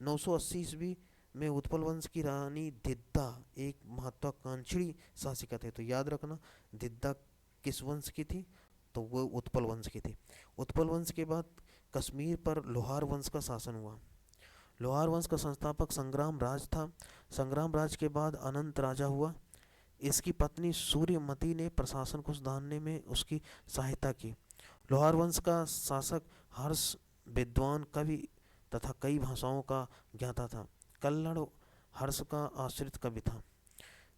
980 ईस्वी में उत्पल वंश की रानी दिद्दा एक महत्वाकांक्षी शासिका थे। तो याद रखना, दिद्दा किस वंश की थी? तो वो उत्पल वंश की थी। उत्पल वंश के बाद कश्मीर पर लोहार वंश का शासन हुआ। लोहार वंश का संस्थापक संग्राम राज था। संग्राम राज के बाद अनंत राजा हुआ। इसकी पत्नी सूर्यमती ने प्रशासन को सुधारने में उसकी सहायता की। लोहार वंश का शासक हर्ष विद्वान कवि तथा कई भाषाओं का ज्ञाता था। कल्लड़ हर्ष का आश्रित कवि था।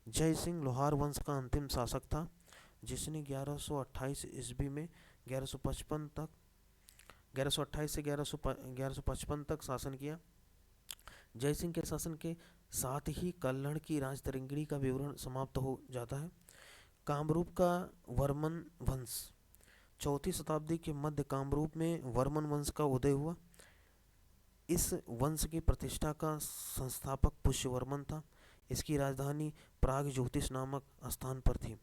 जय सिंह लोहार वंश का अंतिम शासक था, जिसने 1128 ईस्वी में 1155 तक 1128 से 1155 तक शासन किया। जय सिंह के शासन के साथ ही कल्हड़ की राजतरंगिणी का विवरण समाप्त हो जाता है। कामरूप का वर्मन वंश। 4वीं शताब्दी के मध्य कामरूप में वर्मन वंश का उदय हुआ। इस वंश की प्रतिष्ठा का संस्थापक पुष्यवर्मन था। इसकी राजधानी प्राग ज्योतिष नामक स्थान पर थी।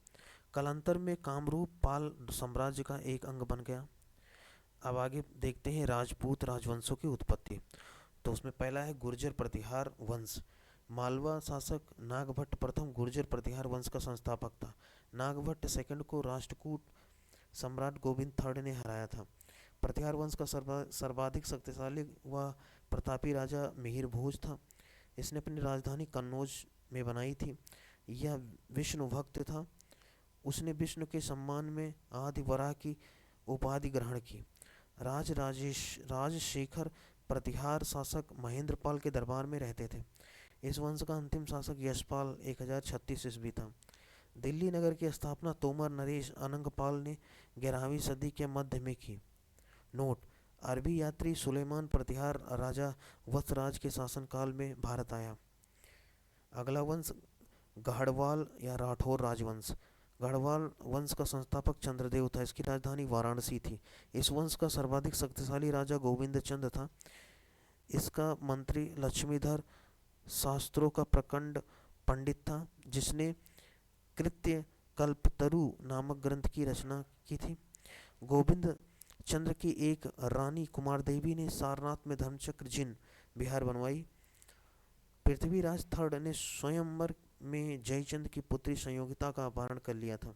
कालांतर में कामरूप पाल साम्राज्य का एक अंग बन गया। अब आगे देखते हैं राजपूत राजवंशों की उत्पत्ति। तो उसमें पहला है गुर्जर प्रतिहार वंश। मालवा शासक नागभट्ट प्रथम गुर्जर प्रतिहार वंश का संस्थापक था। नागभट्ट सेकंड को राष्ट्रकूट सम्राट गोविंद थर्ड ने हराया था। प्रतिहार वंश का सर्वाधिक शक्तिशाली व प्रतापी राजा मिहिर भोज था। इसने अपनी राजधानी कन्नौज में बनाई थी। यह विष्णु भक्त था। उसने विष्णु के सम्मान में आदि वराह की उपाधि ग्रहण की। राजशेखर प्रतिहार शासक महेंद्रपाल के दरबार में रहते थे। इस वंश का अंतिम शासक यशपाल 1036 ईस्वी था। दिल्ली नगर की स्थापना तोमर नरेश अनंगपाल ने 11वीं सदी के मध्य में की। नोट: अरबी यात्री सुलेमान प्रतिहार राजा वत्सराज के शासनकाल में भारत आया। अगला वंश गढ़वाल या राठौर राजवंश। गढ़वाल वंश का संस्थापक चंद्रदेव था। इसकी राजधानी वाराणसी थी। इस वंश का सर्वाधिक शक्तिशाली राजा गोविंद चंद था। इसका मंत्री लक्ष्मीधर शास्त्रों का प्रकांड पंडित था, जिसने कृत्य कल्पतरु नामक ग्रंथ की रचना की थी। गोविंद चंद्र की एक रानी कुमार देवी ने सारनाथ में धर्मचक्र जिन बिहार बनवाई। पृथ्वीराज थर्ड ने स्वयंवर में जयचंद की पुत्री संयोगिता का अपहरण कर लिया था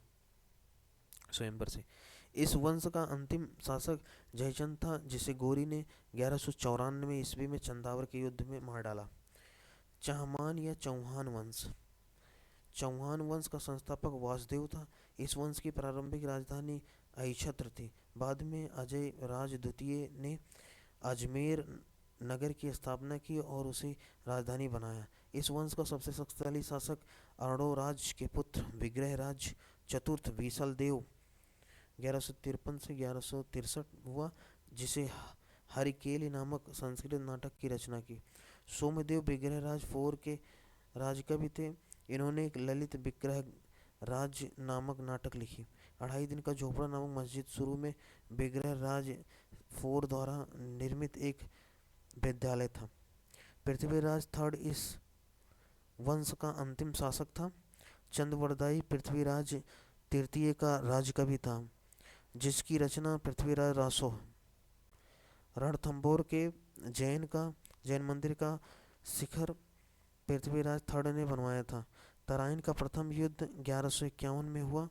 स्वयंवर से। इस वंश का अंतिम शासक जयचंद था, जिसे गोरी ने 1194 ईस्वी में चंदावर के युद्ध में मार डाला। चहमान या चौहान वंश। चौहान वंश का संस्थापक वासुदेव था। इस वंश की प्रारंभिक राजधानी अहिछत्र थी। बाद में अजय राज द्वितीय ने अजमेर नगर की स्थापना की और उसे राजधानी बनाया। इस वंश का सबसे शक्तिशाली शासक अर्णोराज के पुत्र विग्रहराज चतुर्थ बीसल देव 1153 से 1163 हुआ, जिसे हरिकेली नामक संस्कृत नाटक की रचना की। सोमदेव विग्रहराज 4 के राजकवि थे। इन्होंने एक ललित विग्रह राज्य नामक नाटक लिखी। 2.5 दिन का झोपड़ा नामक मस्जिद शुरू में विग्रह राज फोर द्वारा निर्मित एक विद्यालय था। पृथ्वीराज थर्ड इस वंश का अंतिम शासक था। चंद्रवरदायी पृथ्वीराज तृतीय का राजकवि था, जिसकी रचना पृथ्वीराज रासो रणथंभौर के जैन मंदिर का शिखर पृथ्वीराज थर्ड ने बनवाया था। तराइन का प्रथम युद्ध 1151 में हुआ,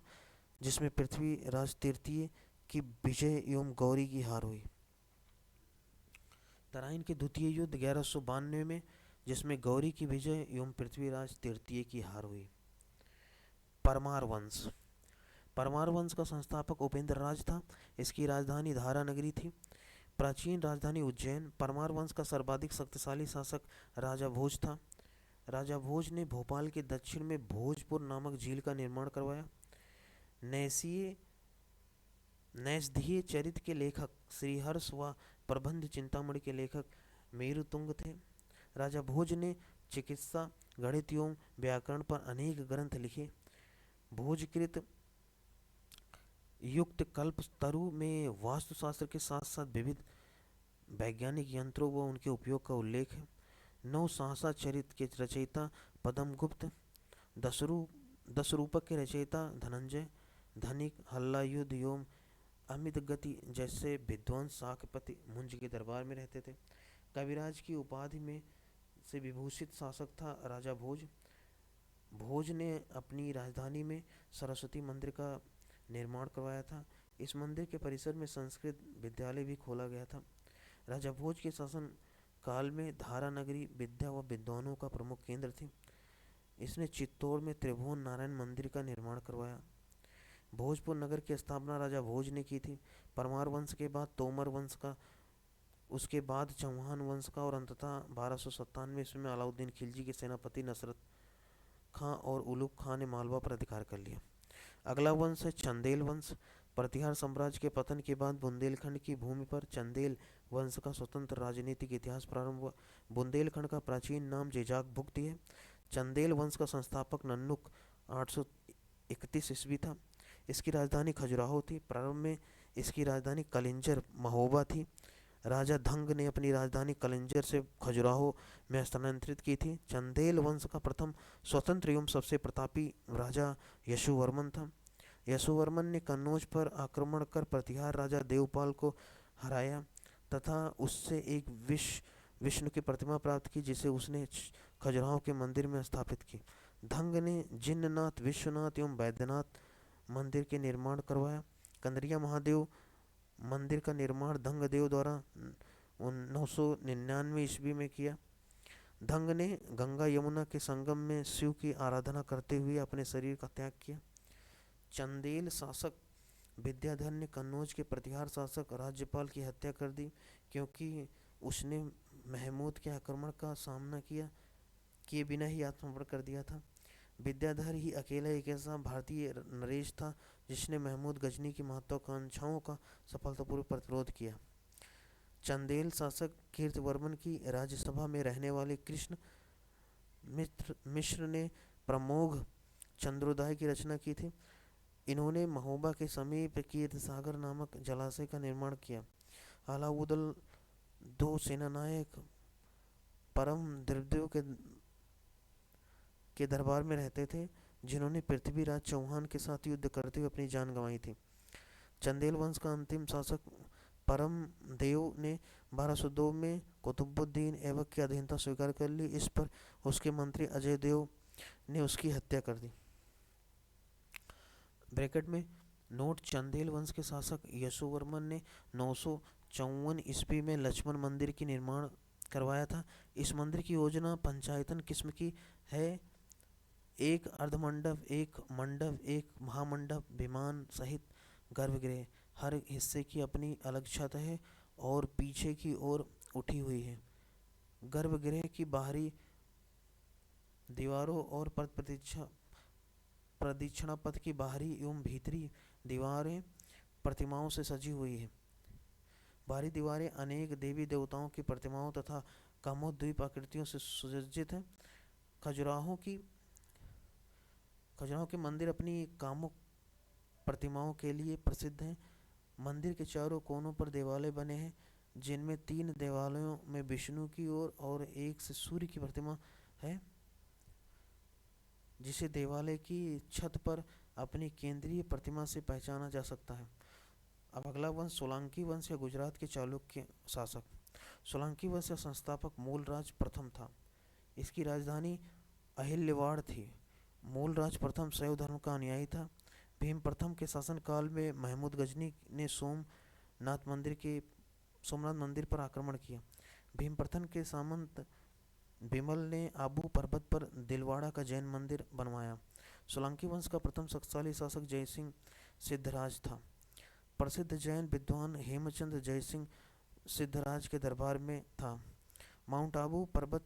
जिसमें पृथ्वीराज तृतीय की विजय एवं गौरी की हार हुई। तराइन के द्वितीय युद्ध 1192 में, जिसमें गौरी की विजय एवं पृथ्वीराज तृतीय की हार हुई। परमार वंश। परमार वंश का संस्थापक उपेंद्र राज था। इसकी राजधानी धारा नगरी थी। प्राचीन राजधानी उज्जैन। परमार वंश का सर्वाधिक शक्तिशाली शासक राजा भोज था। राजा भोज ने भोपाल के दक्षिण में भोजपुर नामक झील का निर्माण करवाया। नैषधीय चरित्र के लेखक श्रीहर्ष व प्रबंध चिंतामणि के लेखक मेरुतुंग थे। राजा भोज ने चिकित्सा, गणित एवं व्याकरण पर अनेक ग्रंथ लिखे। भोजकृत युक्त कल्प तरु में वास्तुशास्त्र के साथ साथ विविध वैज्ञानिक यंत्रों व उनके उपयोग का उल्लेख है। नौ सहसा चरित्र के रचयिता पद्मगुप्त, दशरूपक के रचयिता धनंजय, धनिक, हल्लायुद्ध एवं अमित गति जैसे विद्वान शाकपति मुंज के दरबार में रहते थे। कविराज की उपाधि में से विभूषित शासक था राजा भोज। भोज ने अपनी राजधानी में सरस्वती मंदिर का निर्माण करवाया था। इस मंदिर के परिसर में संस्कृत विद्यालय भी खोला गया था। राजा भोज के शासन काल में धारा नगरी विद्या व विद्वानों का प्रमुख केंद्र थी। इसने चित्तौड़ में त्रिभुवन नारायण मंदिर का निर्माण करवाया। भोजपुर नगर की स्थापना राजा भोज ने की थी। परमार वंश के बाद तोमर वंश का, उसके बाद चौहान वंश का और अंततः 1297 ईस्वी में अलाउद्दीन खिलजी के सेनापति नसरत खां और उलुग खां ने मालवा पर अधिकार कर लिया। अगला वंश है चंदेल वंश। प्रतिहार साम्राज्य के पतन के बाद बुंदेलखंड की भूमि पर चंदेल वंश का स्वतंत्र राजनीतिक इतिहास प्रारंभ हुआ। बुंदेलखंड का प्राचीन नाम जेजाक भुक्ति है। चंदेल वंश का संस्थापक नन्नुक 831 ईस्वी था। इसकी राजधानी खजुराहो थी। प्रारंभ में इसकी राजधानी कलिंजर महोबा थी। राजा धंग ने अपनी राजधानी कलिंजर से खजुराहो में स्थानांतरित की थी। चंदेल वंश का प्रथम स्वतंत्र एवं सबसे प्रतापी राजा यशुवर्मन था। यशुवर्मन ने कन्नौज पर आक्रमण कर प्रतिहार राजा देवपाल को हराया तथा उससे एक विष्णु की प्रतिमा प्राप्त की, जिसे उसने खजुराहो के मंदिर में स्थापित की। धंग ने जिन्ननाथ, विश्वनाथ एवं वैद्यनाथ मंदिर के निर्माण करवाया। कंदरिया महादेव मंदिर का निर्माण धंगदेव द्वारा 999 ईस्वी में किया। धंग ने गंगा यमुना के संगम में शिव की आराधना करते हुए अपने शरीर का त्याग किया। चंदेल शासक विद्याधर ने कन्नौज के प्रतिहार शासक राज्यपाल की हत्या कर दी, क्योंकि उसने महमूद के आक्रमण का सामना किए बिना ही आत्मसमर्पण कर दिया था। विद्याधर ही अकेला एक ऐसा भारतीय नरेश था जिसने महमूद गजनी की महत्वाकांक्षाओं का सफलतापूर्वक प्रतिरोध किया। चंदेल शासक कीर्तिवर्मन की राज्यसभा में रहने वाले कृष्ण मिश्र ने प्रमोघ चंद्रोदय की रचना की थी। इन्होंने महोबा के समीप कीर्तिसागर नामक जलाशय का निर्माण किया। अलाउद्दीन दो सेनानायक परम द्रविड़ों के दरबार में रहते थे, जिन्होंने पृथ्वीराज चौहान के साथ युद्ध करते हुए अपनी जान गंवाई थी। चंदेल वंश का अंतिम शासक परम देव ने 1202 में कुतुबुद्दीन ऐबक की अधीनता स्वीकार कर ली। इस पर उसके मंत्री अजय देव ने उसकी हत्या कर दी। ब्रैकेट में नोट, चंदेल वंश के शासक यशुवर्मन ने 954 ईस्वी में लक्ष्मण मंदिर की निर्माण करवाया था। इस मंदिर की योजना पंचायतन किस्म की है। एक अर्धमंडप, एक मंडप, एक महामंडप, विमान सहित गर्भगृह। हर हिस्से की अपनी अलग छत है और पीछे की ओर उठी हुई है। गर्भगृह की बाहरी दीवारों और प्रदक्षिणा पथ की बाहरी एवं भीतरी दीवारें प्रतिमाओं से सजी हुई है। बाहरी दीवारें अनेक देवी देवताओं की प्रतिमाओं तथा कामोद्दीप आकृतियों से सुसज्जित हैं। खजुराहो की खजुराहो के मंदिर अपनी कामुक प्रतिमाओं के लिए प्रसिद्ध हैं। मंदिर के चारों कोनों पर देवालय बने हैं, जिनमें 3 देवालयों में विष्णु की और एक से सूर्य की प्रतिमा है, जिसे देवालय की छत पर अपनी केंद्रीय प्रतिमा से पहचाना जा सकता है। अब अगला वंश सोलंकी वंश या गुजरात के चालुक्य शासक। सोलंकी वंश का संस्थापक मूलराज प्रथम था। इसकी राजधानी अहिल्यावाड़ थी। मूलराज प्रथम शैव धर्म का अनुयायी था। भीम प्रथम के शासनकाल में महमूद गजनी ने सोमनाथ मंदिर पर आक्रमण किया। भीम प्रथम के सामंत बिमल ने आबू पर्वत पर दिलवाड़ा का जैन मंदिर बनवाया। सोलंकी वंश का प्रथम शक्तिशाली शासक जयसिंह सिद्धराज था। प्रसिद्ध जैन विद्वान हेमचंद जयसिंह सिद्धराज के दरबार में था। माउंट आबू पर्वत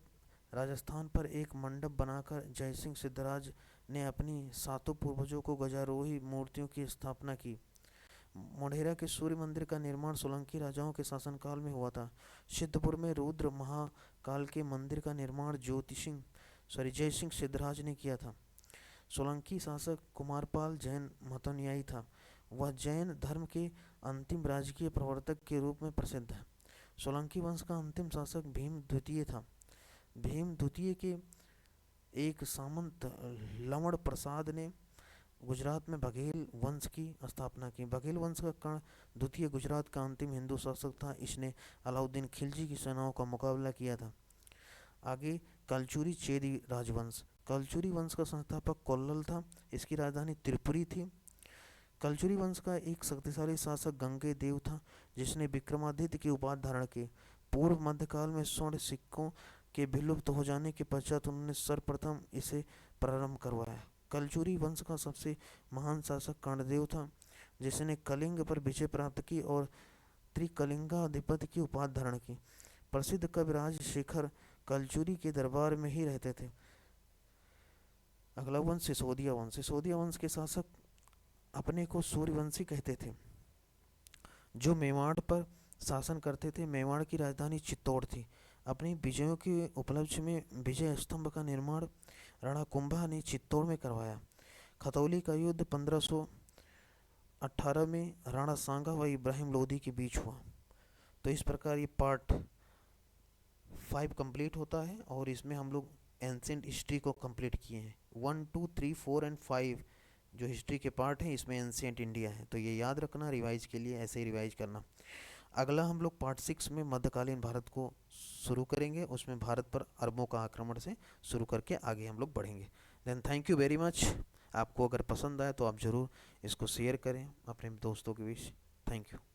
राजस्थान पर एक मंडप बनाकर जयसिंह सिद्धराज ने अपनी 7 पूर्वजों को गजारोही मूर्तियों की स्थापना की। मोढेरा के सूर्य मंदिर का निर्माण सोलंकी राजाओं के शासनकाल में हुआ था। सिद्धपुर में रुद्र महाकाल के मंदिर का निर्माण जयसिंह सिद्धराज ने किया था। सोलंकी शासक कुमारपाल जैन मतानुयायी था। वह जैन धर्म के अंतिम राजकीय प्रवर्तक के रूप में प्रसिद्ध है। सोलंकी वंश का अंतिम शासक भीम द्वितीय था। भीम द्वितीय के एक सामंत लवण प्रसाद ने गुजरात में बघेल वंश की स्थापना की। बघेल वंश का कर्ण द्वितीय गुजरात का अंतिम हिंदू शासक था। इसने अलाउद्दीन खिलजी की सेनाओं का मुकाबला किया था। आगे कलचुरी चेदी राजवंश। कलचुरी वंश का संस्थापक कोल्लल था। इसकी राजधानी त्रिपुरी थी। कलचुरी वंश का एक शक्तिशाली शासक गंगे देव था, जिसने विक्रमादित्य की उपाधि धारण की। पूर्व मध्यकाल में स्वर्ण सिक्कों के विलुप्त हो जाने के पश्चात उन्होंने सर्वप्रथम इसे प्रारंभ करवाया। कलचुरी वंश का सबसे महान शासक कर्णदेव था, जिसने कलिंग पर विजय प्राप्त की और त्रिकलिंगाधिपति की उपाधि धारण की। प्रसिद्ध कविराज शेखर कलचुरी के दरबार में ही रहते थे। अगला वंश सिसोदिया वंश। सिसोदिया वंश के शासक अपने को सूर्यवंशी कहते थे, जो मेवाड़ पर शासन करते थे। मेवाड़ की राजधानी चित्तौड़ थी। अपनी विजयों के उपलक्ष्य में विजय स्तंभ का निर्माण राणा कुंभा ने चित्तौड़ में करवाया। खतौली का युद्ध 1518 में राणा सांगा व इब्राहिम लोदी के बीच हुआ। तो इस प्रकार ये पार्ट 5 कंप्लीट होता है और इसमें हम लोग एंशिएंट हिस्ट्री को कंप्लीट किए हैं। 1, 2, 3, 4 एंड 5 जो हिस्ट्री के पार्ट हैं, इसमें एंशिएंट इंडिया है। तो ये याद रखना, रिवाइज के लिए ऐसे ही रिवाइज करना। अगला हम लोग पार्ट 6 में मध्यकालीन भारत को शुरू करेंगे। उसमें भारत पर अरबों का आक्रमण से शुरू करके आगे हम लोग बढ़ेंगे। Then thank you very much. आपको अगर पसंद आए तो आप ज़रूर इसको शेयर करें अपने दोस्तों के बीच। Thank you.